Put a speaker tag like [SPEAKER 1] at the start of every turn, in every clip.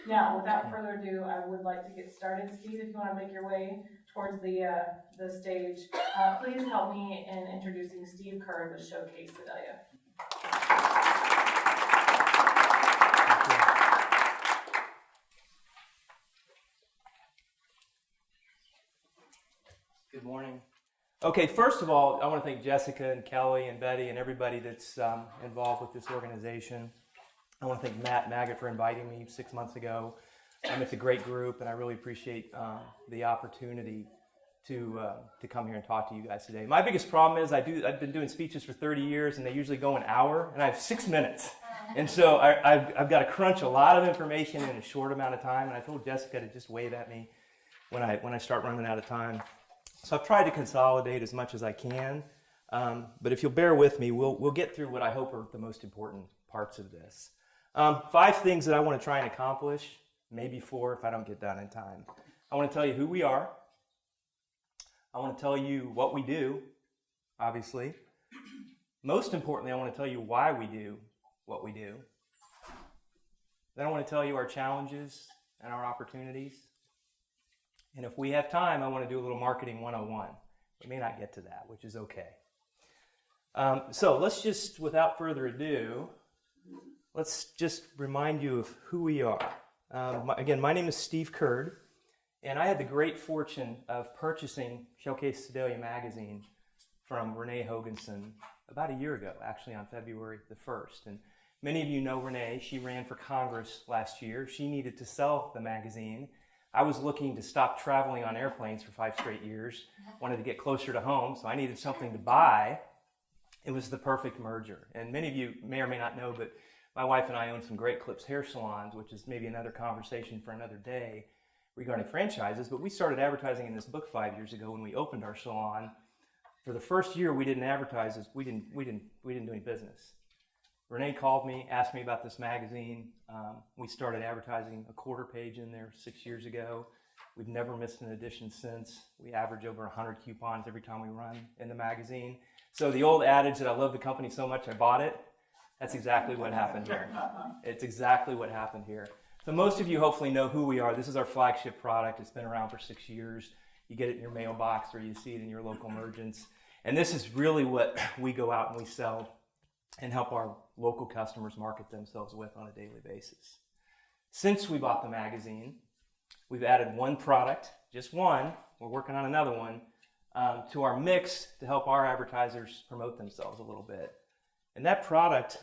[SPEAKER 1] Now, without further ado, I would like to get started. Steve, if you want to make your way towards the stage, please help me in introducing Steve Kerr with Cups-Sedalia.
[SPEAKER 2] Good morning. Okay, first of all, I want to thank Jessica and Kelly and Betty and everybody that's involved with this organization. I want to thank Matt Maggot for inviting me 6 months ago. It's a great group, and I really appreciate the opportunity to come here and talk to you guys today. My biggest problem is I've been doing speeches for 30 years, and they usually go an hour, and I have 6 minutes. And so I've got to crunch a lot of information in a short amount of time, and I told Jessica to just wave at me when I start running out of time. So I've tried to consolidate as much as I can, but if you'll bear with me, we'll get through what I hope are the most important parts of this. 5 things that I want to try and accomplish, maybe 4 if I don't get done in time. I want to tell you who we are. I want to tell you what we do, obviously. Most importantly, I want to tell you why we do what we do. Then I want to tell you our challenges and our opportunities. And if we have time, I want to do a little marketing 101. We may not get to that, which is okay. So let's just, without further ado, let's just remind you of who we are. Again, my name is Steve Kerr, and I had the great fortune of purchasing Cups-Sedalia magazine from Renee Hoganson about a year ago, actually on February the 1st. And many of you know Renee. She ran for Congress last year. She needed to sell the magazine. I was looking to stop traveling on airplanes for 5 straight years, wanted to get closer to home, so I needed something to buy. It was the perfect merger. And many of you may or may not know, but my wife and I own some great Clips hair salons, which is maybe another conversation for another day regarding franchises. But we started advertising in this book 5 years ago when we opened our salon. For the first year, we didn't advertise. We didn't do any business. Renee called me, asked me about this magazine. We started advertising a quarter page in there 6 years ago. We've never missed an edition since. We average over 100 coupons every time we run in the magazine. So the old adage that I love the company so much I bought it, that's exactly what happened here. It's exactly what happened here. So most of you hopefully know who we are. This is our flagship product. It's been around for 6 years. You get it in your mailbox or you see it in your local merchants. And this is really what we go out and we sell and help our local customers market themselves with on a daily basis. Since we bought the magazine, we've added one product, just one, we're working on another one, to our mix to help our advertisers promote themselves a little bit. And that product,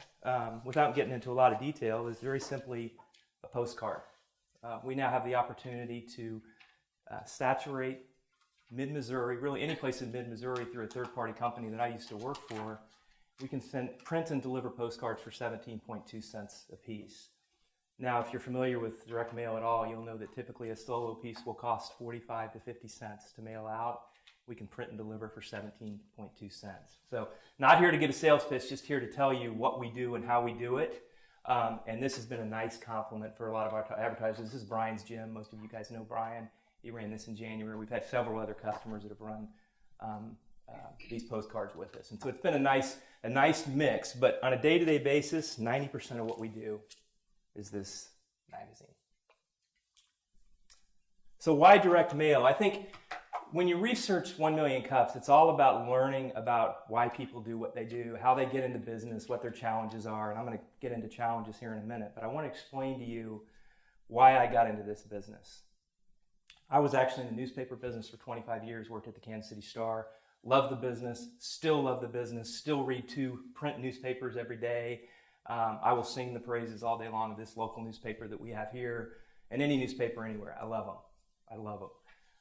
[SPEAKER 2] without getting into a lot of detail, is very simply a postcard. We now have the opportunity to saturate mid-Missouri, really any place in mid-Missouri through a third-party company that I used to work for. We can print and deliver postcards for 17.2 cents a piece. Now, if you're familiar with direct mail at all, you'll know that typically a solo piece will cost 45 to 50 cents to mail out. We can print and deliver for 17.2 cents. So not here to get a sales pitch, just here to tell you what we do and how we do it. And this has been a nice compliment for a lot of our advertisers. This is Brian's gym. Most of you guys know Brian. He ran this in January. We've had several other customers that have run these postcards with us. And so it's been a nice mix, but on a day-to-day basis, 90% of what we do is this magazine. So why direct mail? I think when you research 1 Million Cups, it's all about learning about why people do what they do, how they get into business, what their challenges are, and I'm going to get into challenges here in a minute, but I want to explain to you why I got into this business. I was actually in the newspaper business for 25 years, worked at the Kansas City Star, love the business, still love the business, still read 2 print newspapers every day. I will sing the praises all day long of this local newspaper that we have here and any newspaper anywhere. I love them. I love them.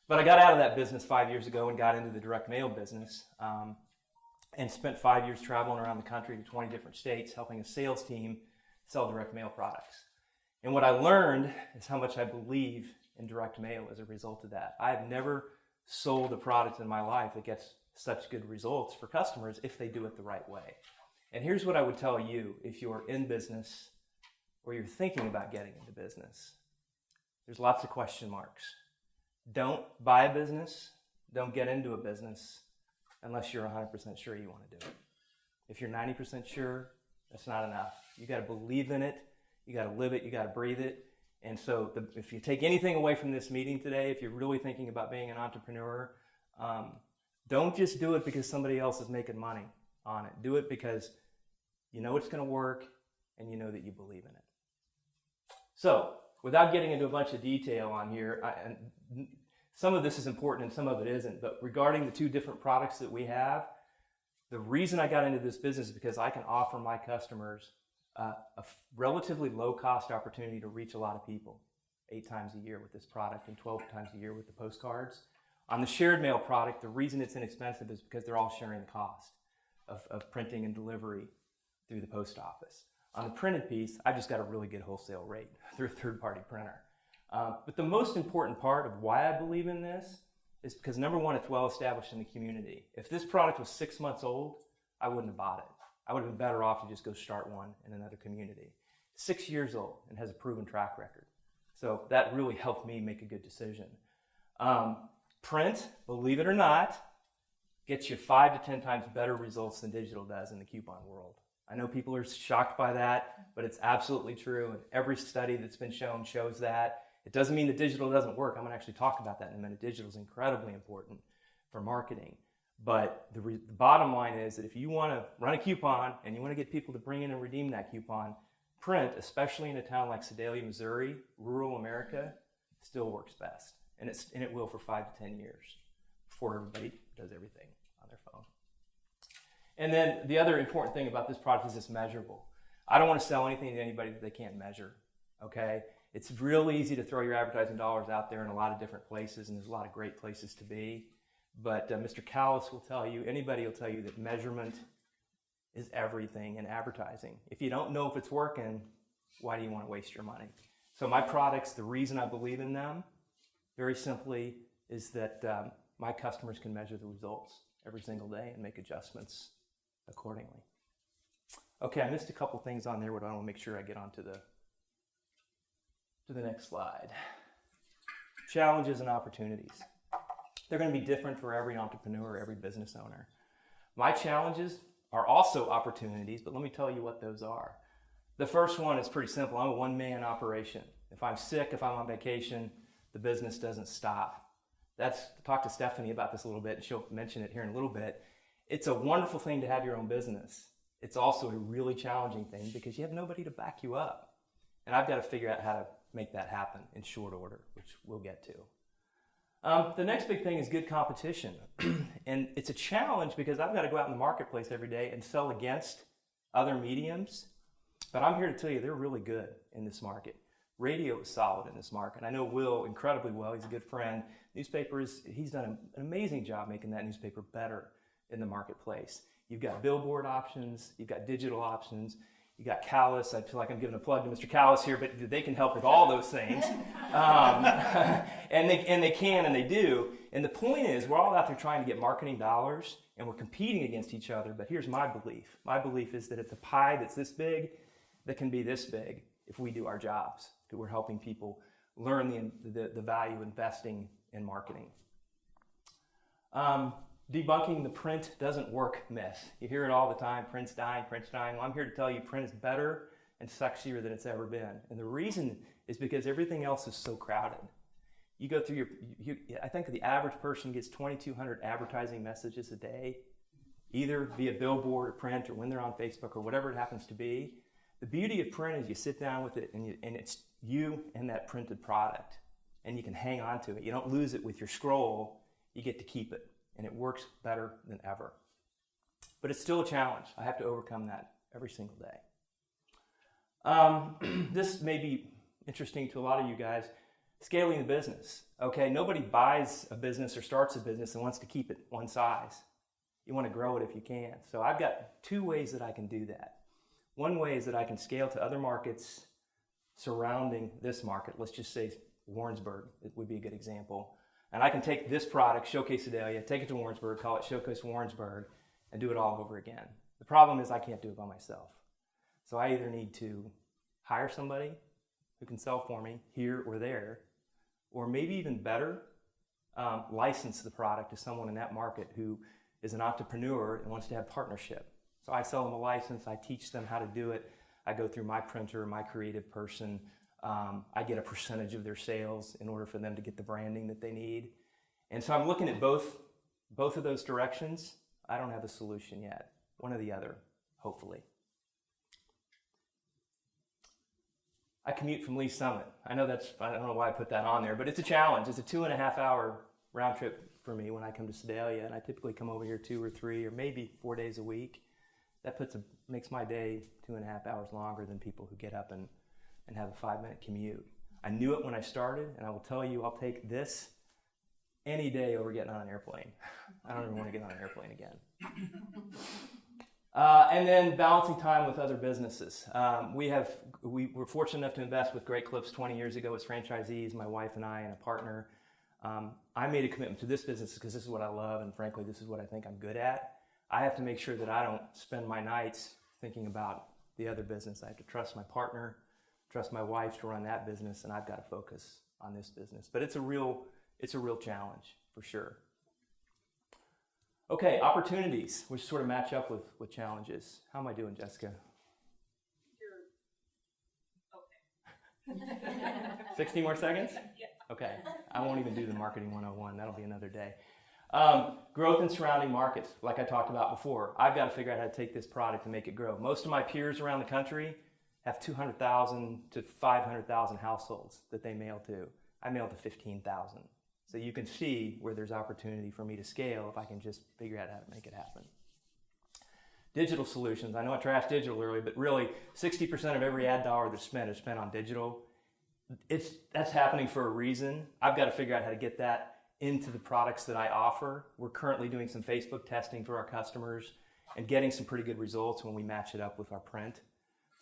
[SPEAKER 2] But I got out of that business 5 years ago and got into the direct mail business and spent 5 years traveling around the country to 20 different states helping a sales team sell direct mail products. And what I learned is how much I believe in direct mail as a result of that. I have never sold a product in my life that gets such good results for customers if they do it the right way. And here's what I would tell you if you're in business or you're thinking about getting into business. There's lots of question marks. Don't buy a business, don't get into a business unless you're 100% sure you want to do it. If you're 90% sure, that's not enough. You got to believe in it, you got to live it, you got to breathe it, And so if you take anything away from this meeting today, if you're really thinking about being an entrepreneur, don't just do it because somebody else is making money on it. Do it because you know it's going to work and you know that you believe in it. So without getting into a bunch of detail on here, some of this is important and some of it isn't, but regarding the two different products that we have, the reason I got into this business is because I can offer my customers a relatively low-cost opportunity to reach a lot of people 8 times a year with this product and 12 times a year with the postcards. On the shared mail product, the reason it's inexpensive is because they're all sharing the cost of printing and delivery through the post office. On the printed piece, I just got a really good wholesale rate through a third-party printer. But the most important part of why I believe in this is because, number one, it's well established in the community. If this product was 6 months old, I wouldn't have bought it. I would have been better off to just go start one in another community. 6 years old and has a proven track record. So that really helped me make a good decision. Print, believe it or not, gets you 5 to 10 times better results than digital does in the coupon world. I know people are shocked by that, but it's absolutely true. And every study that's been shown shows that. It doesn't mean that digital doesn't work. I'm going to actually talk about that in a minute. Digital is incredibly important for marketing. But the bottom line is that if you want to run a coupon and you want to get people to bring in and redeem that coupon, print, especially in a town like Sedalia, Missouri, rural America, still works best. And it will for 5 to 10 years before everybody does everything on their phone. And then the other important thing about this product is it's measurable. I don't want to sell anything to anybody that they can't measure, okay? It's real easy to throw your advertising dollars out there in a lot of different places, and there's a lot of great places to be. But Mr. Callis will tell you, anybody will tell you that measurement is everything in advertising. If you don't know if it's working, why do you want to waste your money? So my products, the reason I believe in them, very simply, is that my customers can measure the results every single day and make adjustments accordingly. Okay, I missed a couple things on there, but I want to make sure I get on to the next slide. Challenges and opportunities. They're going to be different for every entrepreneur, every business owner. My challenges are also opportunities, but let me tell you what those are. The first one is pretty simple. I'm a one-man operation. If I'm sick, if I'm on vacation, the business doesn't stop. Talk to Stephanie about this a little bit, and she'll mention it here in a little bit. It's a wonderful thing to have your own business. It's also a really challenging thing because you have nobody to back you up. And I've got to figure out how to make that happen in short order, which we'll get to. The next big thing is good competition. And it's a challenge because I've got to go out in the marketplace every day and sell against other mediums. But I'm here to tell you they're really good in this market. Radio is solid in this market. I know Will incredibly well. He's a good friend. Newspapers, he's done an amazing job making that newspaper better in the marketplace. You've got billboard options. You've got digital options. You got Callis. I feel like I'm giving a plug to Mr. Callis here, but they can help with all those things. And they can and they do. And the point is, we're all out there trying to get marketing dollars, and we're competing against each other. But here's my belief. My belief is that it's a pie that's this big that can be this big if we do our jobs. Because we're helping people learn the value of investing in marketing. Debunking the print doesn't work myth. You hear it all the time, print's dying, print's dying. Well, I'm here to tell you print is better and sexier than it's ever been. And the reason is because everything else is so crowded. You go through I think the average person gets 2,200 advertising messages a day, either via billboard or print or when they're on Facebook or whatever it happens to be. The beauty of print is you sit down with it and it's you and that printed product, and you can hang on to it. You don't lose it with your scroll. You get to keep it. And it works better than ever. But it's still a challenge. I have to overcome that every single day. This may be interesting to a lot of you guys. Scaling the business. Okay, nobody buys a business or starts a business and wants to keep it one size. You want to grow it if you can. So I've got 2 ways that I can do that. One way is that I can scale to other markets surrounding this market. Let's just say Warrensburg. It would be a good example. And I can take this product, Cups-Sedalia, take it to Warrensburg, call it Showcase Warrensburg, and do it all over again. The problem is I can't do it by myself. So I either need to hire somebody who can sell for me here or there, or maybe even better, license the product to someone in that market who is an entrepreneur and wants to have partnership. So I sell them a license, I teach them how to do it, I go through my printer, my creative person, I get a percentage of their sales in order for them to get the branding that they need. And so I'm looking at both of those directions. I don't have a solution yet. One or the other, hopefully. I commute from Lee Summit. I don't know why I put that on there, but it's a challenge. It's a 2.5 hour round trip for me when I come to Sedalia, and I typically come over here 2 or 3 or maybe 4 days a week. That makes my day 2.5 hours longer than people who get up and have a 5-minute commute. I knew it when I started, and I will tell you, I'll take this any day over getting on an airplane. I don't ever want to get on an airplane again. And then balancing time with other businesses. We were fortunate enough to invest with Great Clips 20 years ago as franchisees, my wife and I and a partner. I made a commitment to this business because this is what I love, and frankly, this is what I think I'm good at. I have to make sure that I don't spend my nights thinking about the other business. I have to trust my partner, trust my wife to run that business, and I've got to focus on this business. But it's a real challenge for sure. Okay, opportunities, which sort of match up with challenges. How am I doing, Jessica?
[SPEAKER 3] You're okay.
[SPEAKER 2] 60 more seconds?
[SPEAKER 3] Yeah.
[SPEAKER 2] Okay, I won't even do the marketing 101. That'll be another day. Growth in surrounding markets, like I talked about before. I've got to figure out how to take this product and make it grow. Most of my peers around the country have 200,000 to 500,000 households that they mail to. I mail to 15,000. So you can see where there's opportunity for me to scale if I can just figure out how to make it happen. Digital solutions. I know I trashed digital earlier, but really 60% of every ad dollar that's spent is spent on digital. That's happening for a reason. I've got to figure out how to get that into the products that I offer. We're currently doing some Facebook testing for our customers and getting some pretty good results when we match it up with our print.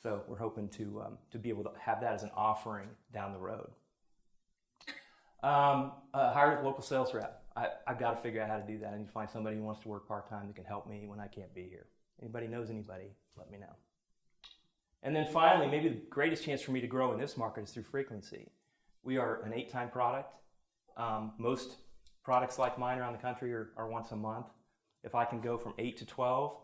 [SPEAKER 2] So we're hoping to be able to have that as an offering down the road. Hire a local sales rep. I've got to figure out how to do that. I need to find somebody who wants to work part-time that can help me when I can't be here. Anybody knows anybody, let me know. And then finally, maybe the greatest chance for me to grow in this market is through frequency. We are an 8-time product. Most products like mine around the country are once a month. If I can go from 8 to 12,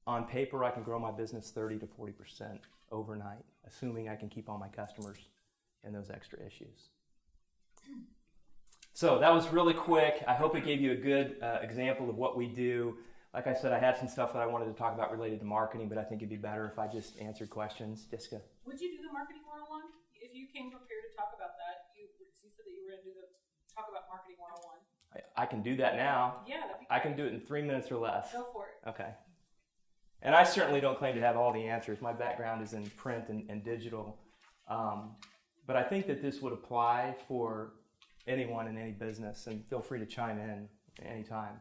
[SPEAKER 2] on paper I can grow my business 30 to 40% overnight, assuming I can keep all my customers and those extra issues. So that was really quick. I hope it gave you a good example of what we do. Like I said, I had some stuff that I wanted to talk about related to marketing, but I think it'd be better if I just answered questions. Jessica?
[SPEAKER 3] Would you do the marketing 101? If you came prepared to talk about that, you said that you were going to talk about marketing 101.
[SPEAKER 2] I can do that now.
[SPEAKER 3] Yeah, that'd be great.
[SPEAKER 2] I can do it in 3 minutes or less.
[SPEAKER 3] Go for it.
[SPEAKER 2] Okay. And I certainly don't claim to have all the answers. My background is in print and digital. But I think that this would apply for anyone in any business, and feel free to chime in anytime.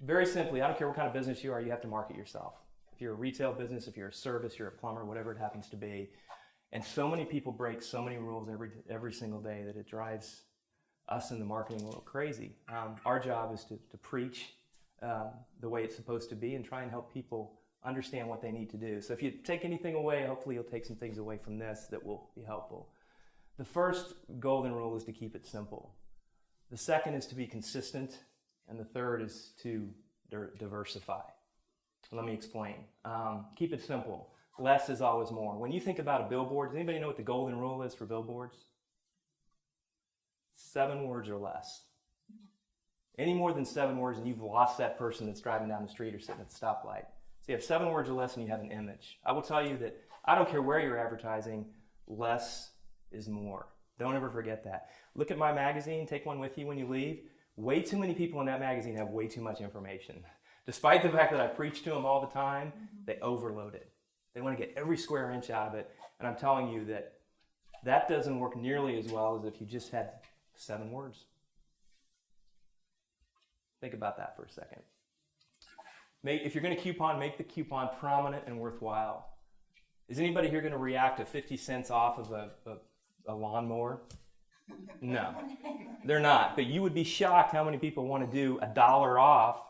[SPEAKER 2] Very simply, I don't care what kind of business you are, you have to market yourself. If you're a retail business, if you're a service, you're a plumber, whatever it happens to be. And so many people break so many rules every single day that it drives us in the marketing world crazy. Our job is to preach the way it's supposed to be and try and help people understand what they need to do. So if you take anything away, hopefully you'll take some things away from this that will be helpful. The first golden rule is to keep it simple. The second is to be consistent. And the third is to diversify. Let me explain. Keep it simple. Less is always more. When you think about a billboard, does anybody know what the golden rule is for billboards? 7 words or less. Any more than 7 words and you've lost that person that's driving down the street or sitting at the stoplight. So you have 7 words or less and you have an image. I will tell you that I don't care where you're advertising, less is more. Don't ever forget that. Look at my magazine, take one with you when you leave. Way too many people in that magazine have way too much information. Despite the fact that I preach to them all the time, they overload it. They want to get every square inch out of it. And I'm telling you that doesn't work nearly as well as if you just had 7 words. Think about that for a second. If you're going to coupon, make the coupon prominent and worthwhile. Is anybody here going to react to 50 cents off of a lawnmower? No, they're not. But you would be shocked how many people want to do $1 off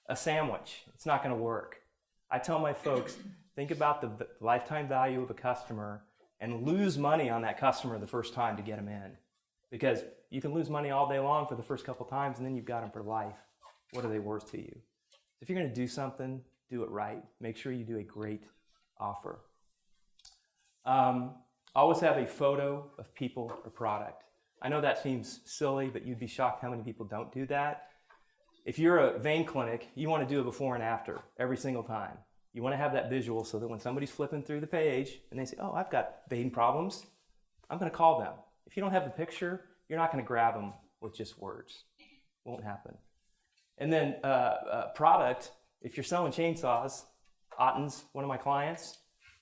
[SPEAKER 2] a sandwich. It's not going to work. I tell my folks, think about the lifetime value of a customer and lose money on that customer the first time to get them in. Because you can lose money all day long for the first couple times and then you've got them for life. What are they worth to you? If you're going to do something, do it right. Make sure you do a great offer. always have a photo of people or product. I know that seems silly, but you'd be shocked how many people don't do that. If you're a vein clinic, you want to do a before and after every single time. You want to have that visual so that when somebody's flipping through the page and they say, oh, I've got vein problems, I'm going to call them. If you don't have the picture, you're not going to grab them with just words. Won't happen. And then product, if you're selling chainsaws, Otten's, one of my clients,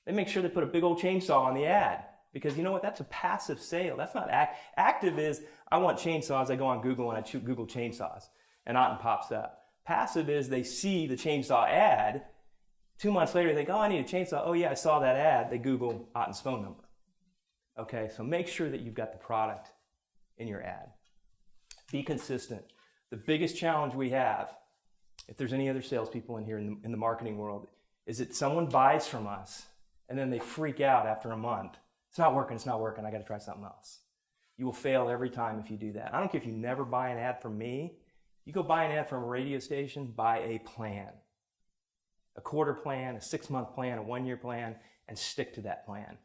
[SPEAKER 2] they make sure they put a big old chainsaw on the ad. Because you know what? That's a passive sale. That's not active is, I want chainsaws. I go on Google and I Google chainsaws. And Otten pops up. Passive is they see the chainsaw ad. 2 months later, they think, oh, I need a chainsaw. Oh, yeah, I saw that ad. They Google Otten's phone number. Okay, so make sure that you've got the product in your ad. Be consistent. The biggest challenge we have, if there's any other salespeople in here in the marketing world, is that someone buys from us and then they freak out after a month. It's not working, I got to try something else. You will fail every time if you do that. I don't care if you never buy an ad from me. You go buy an ad from a radio station, buy a plan. A quarter plan, a 6-month plan, a 1-year plan, and stick to that plan.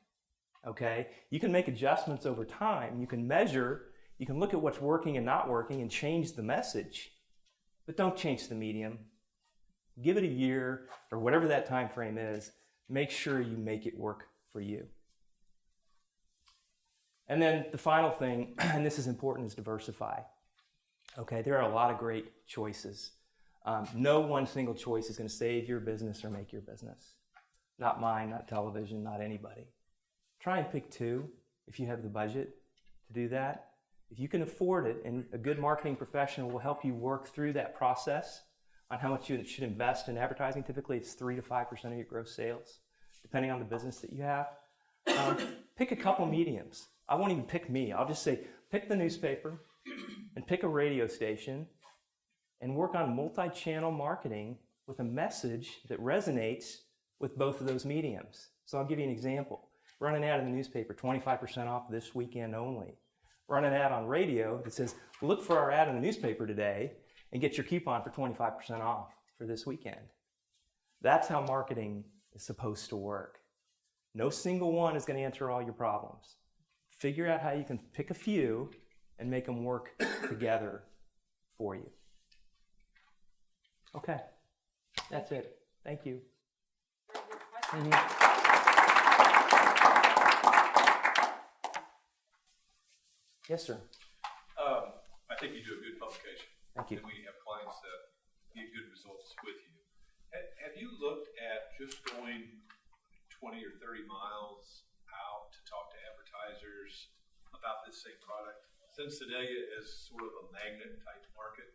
[SPEAKER 2] Okay? You can make adjustments over time. You can measure, you can look at what's working and not working and change the message. But don't change the medium. Give it a year or whatever that time frame is. Make sure you make it work for you. And then the final thing, and this is important, is diversify. Okay, there are a lot of great choices. No one single choice is going to save your business or make your business. Not mine, not television, not anybody. Try and pick 2 if you have the budget to do that. If you can afford it, and a good marketing professional will help you work through that process on how much you should invest in advertising. Typically, it's 3 to 5% of your gross sales, depending on the business that you have. Pick a couple mediums. I won't even pick me. I'll just say, pick the newspaper and pick a radio station and work on multi-channel marketing with a message that resonates with both of those mediums. So I'll give you an example. Run an ad in the newspaper, 25% off this weekend only. Run an ad on radio that says, look for our ad in the newspaper today and get your coupon for 25% off for this weekend. That's how marketing is supposed to work. No single one is going to answer all your problems. Figure out how you can pick a few and make them work together for you. Okay, that's it. Thank you. Yes, sir.
[SPEAKER 4] I think you do a good publication.
[SPEAKER 2] Thank you.
[SPEAKER 4] And we have clients that get good results with you. Have you looked at just going 20 or 30 miles out to talk to advertisers about this same product? Since Sedalia is sort of a magnet type market.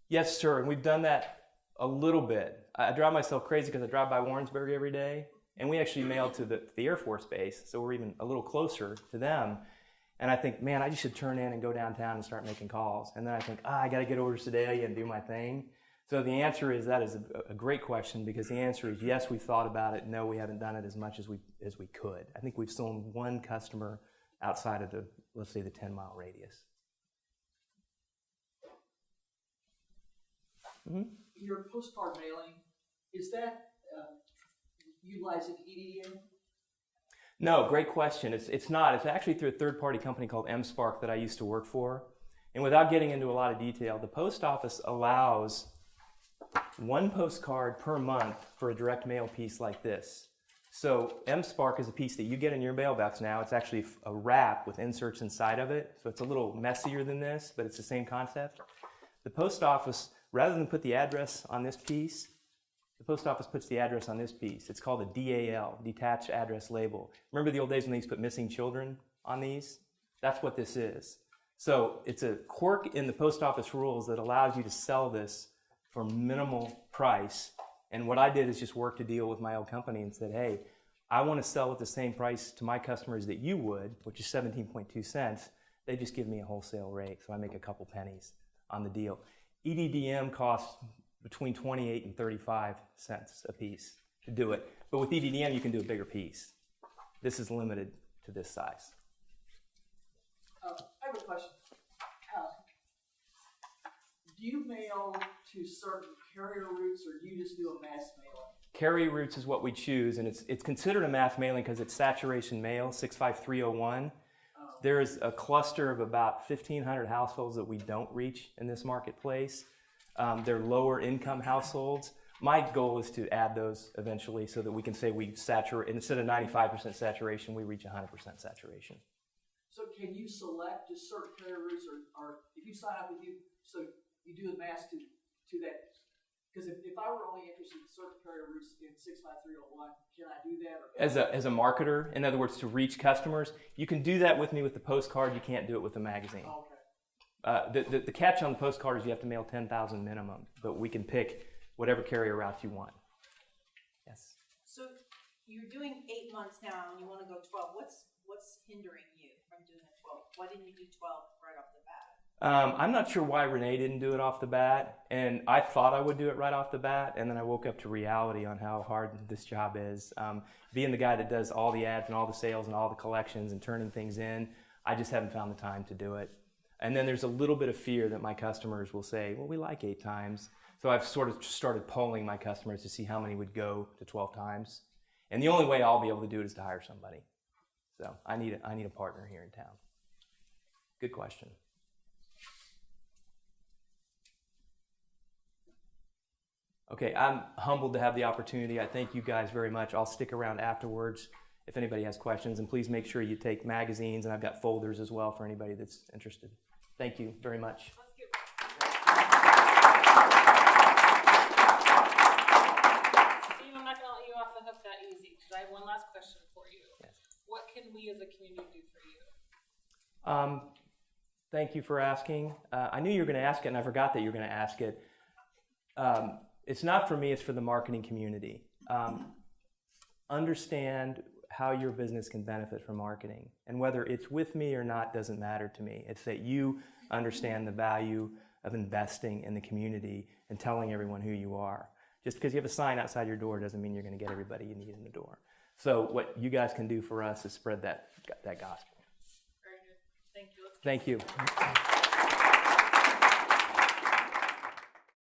[SPEAKER 2] Yes, sir, and we've done that a little bit. I drive myself crazy because I drive by Warrensburg every day, and we actually mail to the Air Force Base, so we're even a little closer to them. And I think, man, I just should turn in and go downtown and start making calls. And then I think, I got to get over to Sedalia and do my thing. So the answer is, that is a great question, because the answer is yes, we've thought about it. No, we haven't done it as much as we could. I think we've sold one customer outside of the, let's say, the 10-mile radius. Mm-hmm.
[SPEAKER 5] Your postcard mailing, is that utilizing EDM?
[SPEAKER 2] No, great question. It's not. It's actually through a third-party company called MSpark that I used to work for. And without getting into a lot of detail, the post office allows one postcard per month for a direct mail piece like this. So MSpark is a piece that you get in your mailbox now. It's actually a wrap with inserts inside of it. So it's a little messier than this, but it's the same concept. The post office, rather than put the address on this piece, the post office puts the address on this piece. It's called a DAL, Detached Address Label. Remember the old days when they used to put missing children on these? That's what this is. So it's a quirk in the post office rules that allows you to sell this for minimal price. And what I did is just work to deal with my old company and said, hey, I want to sell at the same price to my customers that you would, which is 17.2 cents. They just give me a wholesale rate, so I make a couple pennies on the deal. EDDM costs between 28 and 35 cents a piece to do it. But with EDDM, you can do a bigger piece. This is limited to this size.
[SPEAKER 5] I have a question. Do you mail to certain carrier routes, or do you just do a mass mailing?
[SPEAKER 2] Carrier routes is what we choose, and it's considered a mass mailing because it's saturation mail, 65301. There is a cluster of about 1,500 households that we don't reach in this marketplace. They're lower income households. My goal is to add those eventually so that we can say we saturate, instead of 95% saturation, we reach 100% saturation.
[SPEAKER 5] So can you select just certain carrier routes, or if you sign up with you, so you do the mass to that? Because if I were only interested in certain carrier routes in 65301, can I do that? Or
[SPEAKER 2] As a marketer, in other words, to reach customers, you can do that with me with the postcard. You can't do it with the magazine.
[SPEAKER 5] Oh, okay.
[SPEAKER 2] The catch on the postcard is you have to mail 10,000 minimum, but we can pick whatever carrier route you want. Yes.
[SPEAKER 6] So you're doing 8 months now and you want to go 12. What's hindering you from doing a 12? Why didn't you do 12 right off the bat?
[SPEAKER 2] I'm not sure why Renee didn't do it off the bat, and I thought I would do it right off the bat, and then I woke up to reality on how hard this job is. Being the guy that does all the ads and all the sales and all the collections and turning things in, I just haven't found the time to do it. And then there's a little bit of fear that my customers will say, well, we like 8 times. So I've sort of started polling my customers to see how many would go to 12 times. And the only way I'll be able to do it is to hire somebody. So I need a partner here in town. Good question. Okay, I'm humbled to have the opportunity. I thank you guys very much. I'll stick around afterwards if anybody has questions. And please make sure you take magazines, and I've got folders as well for anybody that's interested. Thank you very much.
[SPEAKER 3] Let's give Steve, I'm not going to let you off the hook that easy because I have one last question for you.
[SPEAKER 2] Yes.
[SPEAKER 3] What can we as a community do for you?
[SPEAKER 2] Thank you for asking. I knew you were going to ask it, and I forgot that you were going to ask it. It's not for me, it's for the marketing community. Understand how your business can benefit from marketing. And whether it's with me or not doesn't matter to me. It's that you understand the value of investing in the community and telling everyone who you are. Just because you have a sign outside your door doesn't mean you're going to get everybody you need in the door. So what you guys can do for us is spread that gospel.
[SPEAKER 3] Very good. Thank you.
[SPEAKER 2] Thank you.